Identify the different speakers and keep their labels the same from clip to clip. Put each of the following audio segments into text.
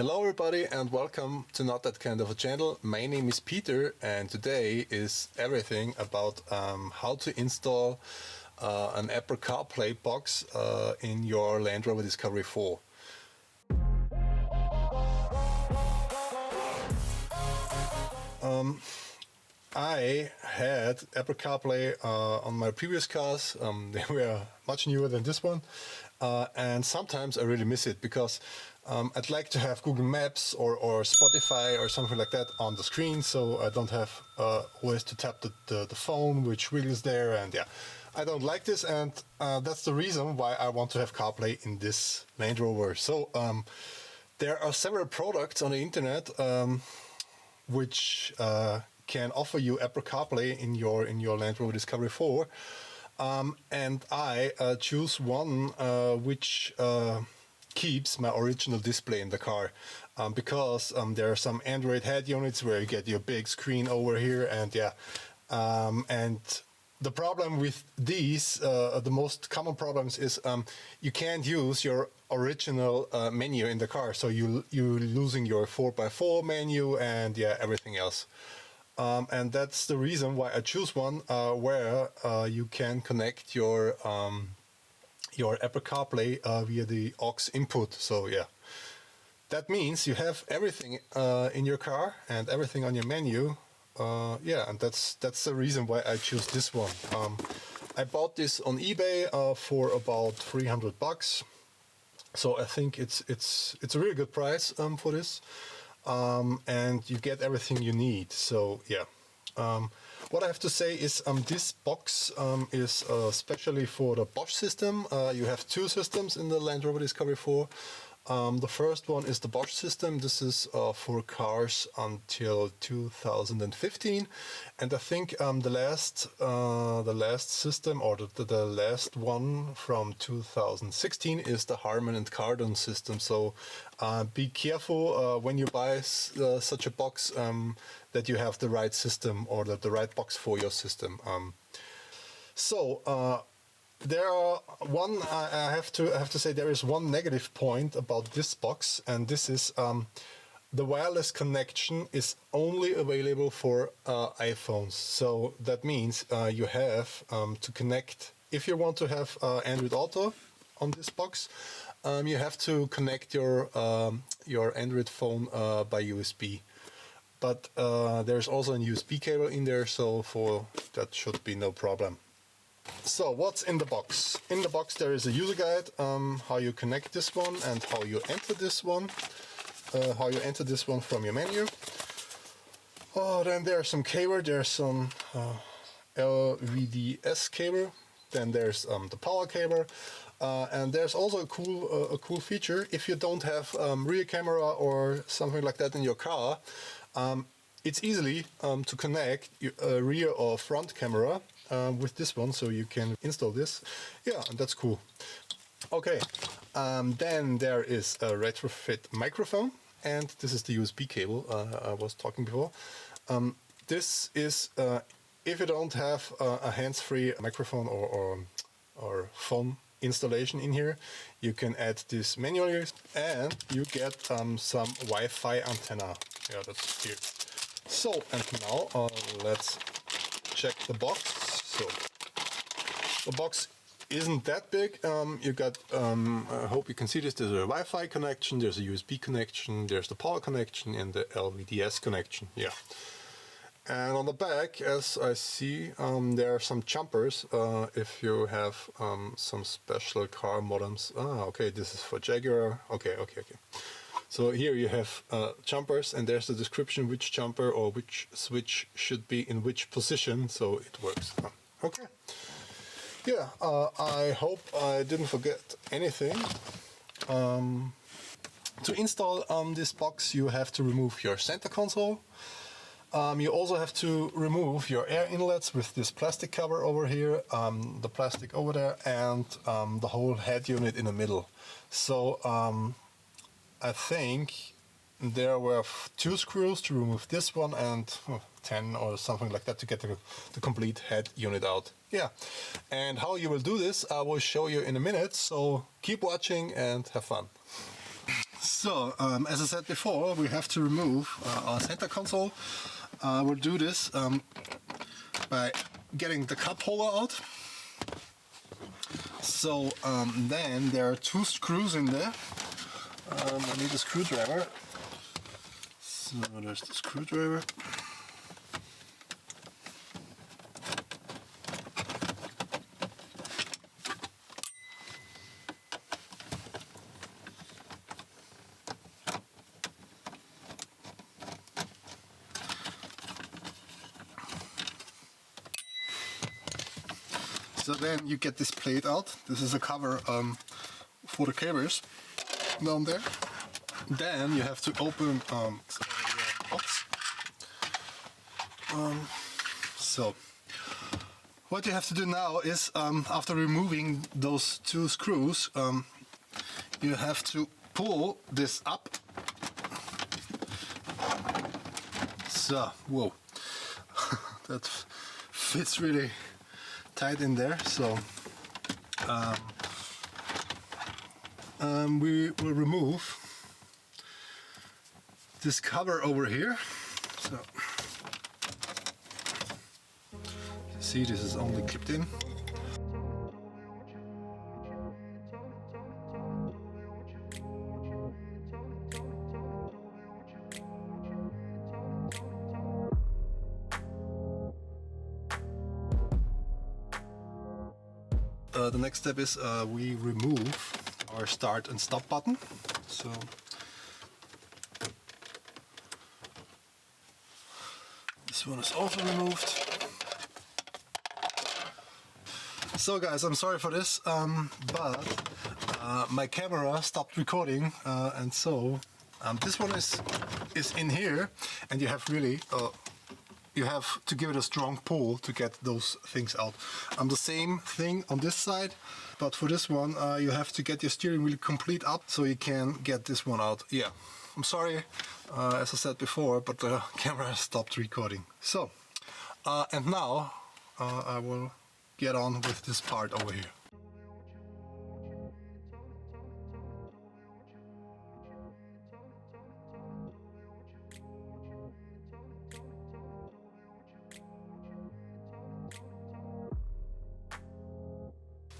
Speaker 1: Hello everybody and welcome to Not That Kind of a Channel. My name is Peter and today is everything about how to install an Apple CarPlay box in your Land Rover Discovery 4. I had Apple CarPlay on my previous cars. They were much newer than this one, and sometimes I really miss it because I'd like to have Google Maps or Spotify or something like that on the screen, so I don't have always to tap the phone, which really is there. And yeah, I don't like this, and that's the reason why I want to have CarPlay in this Land Rover. So there are several products on the internet which can offer you Apple CarPlay in your Land Rover Discovery 4, and I choose one which keeps my original display in the car, because there are some Android head units where you get your big screen over here, and yeah, and the problem with these, the most common problems is you can't use your original menu in the car, so you're losing your 4x4 menu and yeah, everything else. And that's the reason why I choose one where you can connect your Apple CarPlay via the aux input. So yeah, that means you have everything in your car and everything on your menu. Yeah, and that's the reason why I choose this one. I bought this on eBay for about $300, so I think it's a really good price for this. And you get everything you need. So yeah, what I have to say is this box is especially for the Bosch system. You have two systems in the Land Rover Discovery 4. The first one is the Bosch system. This is for cars until 2015, and I think the last system, or the last one from 2016, is the Harman and Kardon system. So be careful when you buy such a box that you have the right system or the right box for your system. There are I have to say there is one negative point about this box, and this is the wireless connection is only available for iPhones. So that means you have to connect, if you want to have Android Auto on this box, you have to connect your Android phone by USB. But there's also a USB cable in there, so for that should be no problem. So what's in the box? In the box there is a user guide, how you connect this one and how you enter this one, from your menu. Then there's some cable, there's some LVDS cable, then there's the power cable, and there's also a cool feature. If you don't have rear camera or something like that in your car, it's easily to connect a rear or front camera with this one, so you can install this. Yeah, and that's cool. Okay, then there is a retrofit microphone, and this is the USB cable I was talking before. This is if you don't have a hands-free microphone or phone installation in here, you can add this manually, and you get some Wi-Fi antenna. Yeah, that's here. So, and now let's check the box. So the box isn't that big. You got, I hope you can see this, there's a Wi-Fi connection, there's a USB connection, there's the power connection and the LVDS connection. Yeah. And on the back, as I see, there are some jumpers if you have some special car modems. Okay, this is for Jaguar. Okay. So here you have jumpers, and there's the description which jumper or which switch should be in which position, so it works. Okay. Yeah, I hope I didn't forget anything. To install this box, you have to remove your center console. You also have to remove your air inlets with this plastic cover over here, the plastic over there, and the whole head unit in the middle. So I think there were 2 screws to remove this one, and 10 or something like that to get the complete head unit out. Yeah, and how you will do this I will show you in a minute, so keep watching and have fun. So, as I said before, we have to remove our center console. We'll do this by getting the cup holder out. So then there are 2 screws in there. I need a screwdriver. So there's the screwdriver. So then you get this plate out. This is a cover for the cables down there. Then you have to open the box. So what you have to do now is after removing those 2 screws, you have to pull this up. So, whoa, that fits really tight in there. So we will remove this cover over here. So you see, this is only clipped in. The next step is we remove our start and stop button. So this one is also removed. So guys, I'm sorry for this, but my camera stopped recording, and so this one is in here, and you have really you have to give it a strong pull to get those things out. The same thing on this side, but for this one you have to get your steering wheel complete up so you can get this one out. Yeah, I'm sorry, as I said before, but the camera stopped recording. So, and now I will get on with this part over here.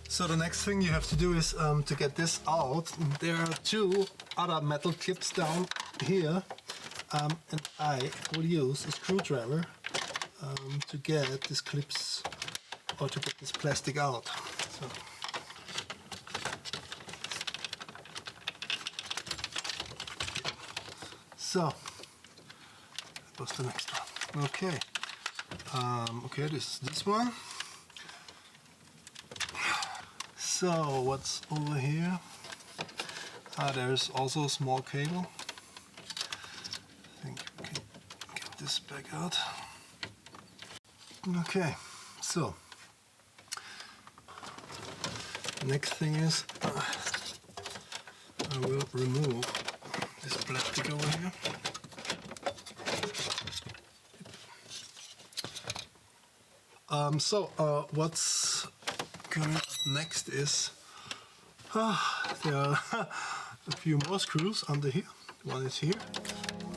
Speaker 1: So the next thing you have to do is to get this out. There are 2 other metal clips down here, and I will use a screwdriver to get these clips, or to get this plastic out. So that was the next one. Okay, okay, this is this one. So what's over here? There's also a small cable. I think we can get this back out. Okay, so next thing is I will remove this plastic over here. What's coming up next is there are a few more screws under here. One is here.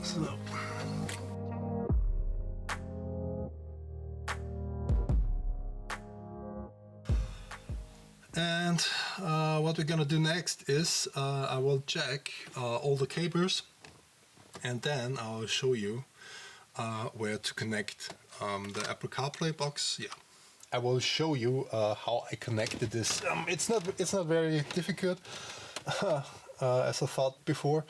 Speaker 1: So and what we're gonna do next is I will check all the cables, and then I'll show you where to connect the Apple CarPlay box. Yeah, I will show you how I connected this. It's not very difficult as I thought before,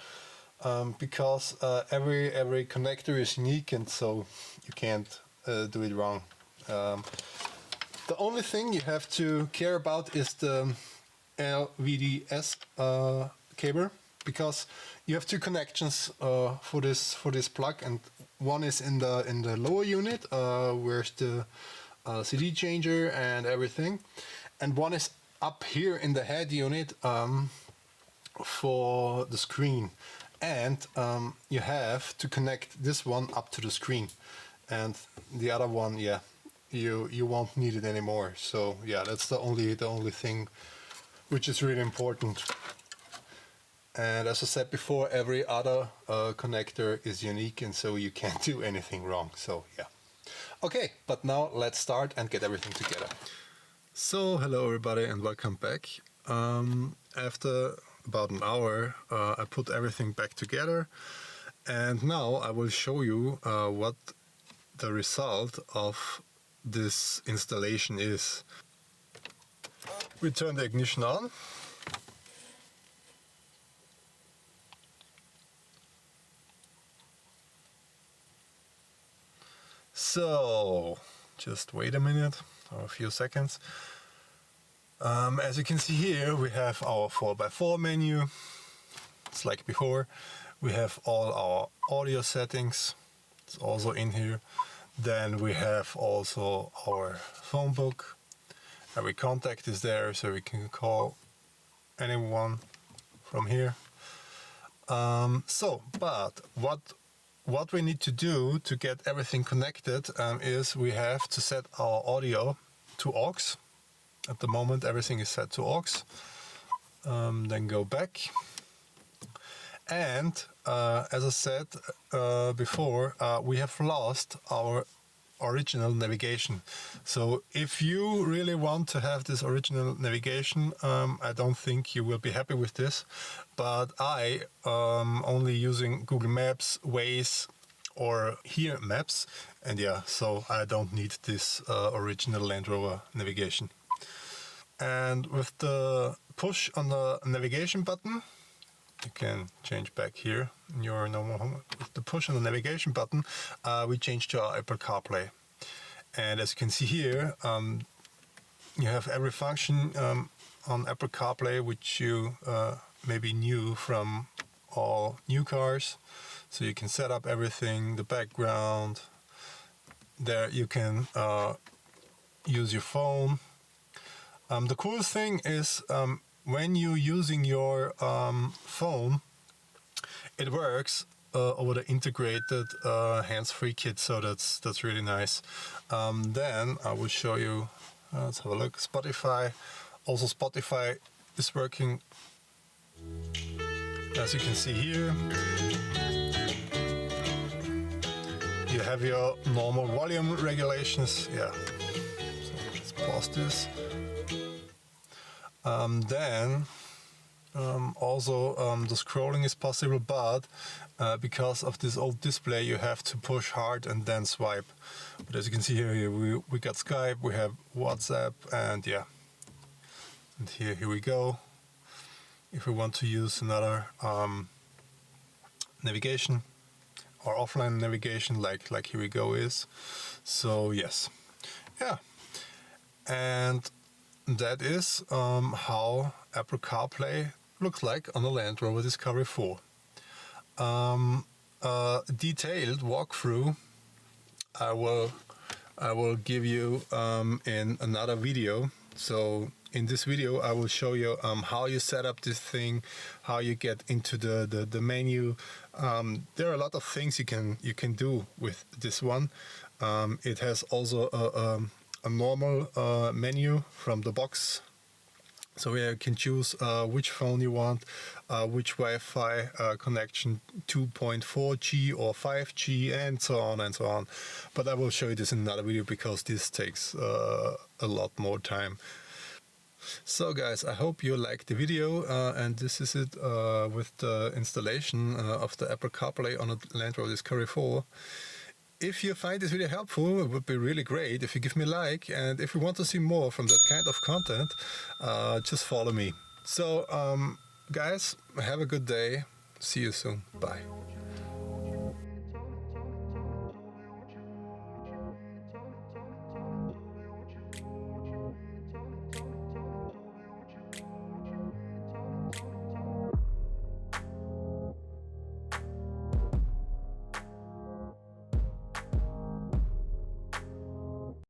Speaker 1: because every connector is unique, and so you can't do it wrong. The only thing you have to care about is the LVDS cable, because you have 2 connections for this plug, and one is in the lower unit where's the CD changer and everything, and one is up here in the head unit for the screen, and you have to connect this one up to the screen, and the other one, yeah, you won't need it anymore. So yeah, that's the only thing which is really important. And as I said before, every other connector is unique, and so you can't do anything wrong. So yeah. Okay, but now let's start and get everything together. So hello everybody and welcome back. After about an hour I put everything back together, and now I will show you what the result of this installation is. We turn the ignition on. So, just wait a minute or a few seconds. As you can see here, we have our 4x4 menu. It's like before. We have all our audio settings. It's also in here. Then we have also our phone book. Every contact is there, so we can call anyone from here. But what we need to do to get everything connected is we have to set our audio to aux. At the moment everything is set to aux. Then go back. And as I said before, we have lost our original navigation. So if you really want to have this original navigation, I don't think you will be happy with this, but I only using Google Maps, Waze or here Maps, and yeah, so I don't need this original Land Rover navigation. And with the push on the navigation button, you can change back here in your normal home. With the push on the navigation button, we change to our Apple CarPlay. And as you can see here, you have every function on Apple CarPlay which you maybe knew from all new cars. So you can set up everything, the background. There you can use your phone. The coolest thing is when you're using your phone, it works over the integrated hands-free kit, so that's really nice. Then I will show you, let's have a look, Spotify. Also Spotify is working, as you can see here. You have your normal volume regulations, yeah. So let's pause this. Then also the scrolling is possible, but because of this old display you have to push hard and then swipe. But as you can see here, we got Skype, we have WhatsApp, and yeah. And here we go. If we want to use another navigation or offline navigation, like here we go is. So yes, yeah. And that is how Apple CarPlay looks like on the Land Rover Discovery 4. A detailed walkthrough I will give you in another video. So in this video I will show you how you set up this thing, how you get into the menu. There are a lot of things you can do with this one. It has also a normal menu from the box, so you can choose which phone you want, which Wi-Fi connection, 2.4G or 5G, and so on and so on. But I will show you this in another video because this takes a lot more time. So guys, I hope you liked the video, and this is it with the installation of the Apple CarPlay on a Land Rover Discovery 4. If you find this video helpful, it would be really great if you give me a like, and if you want to see more from that kind of content, just follow me. So guys, have a good day. See you soon. Bye.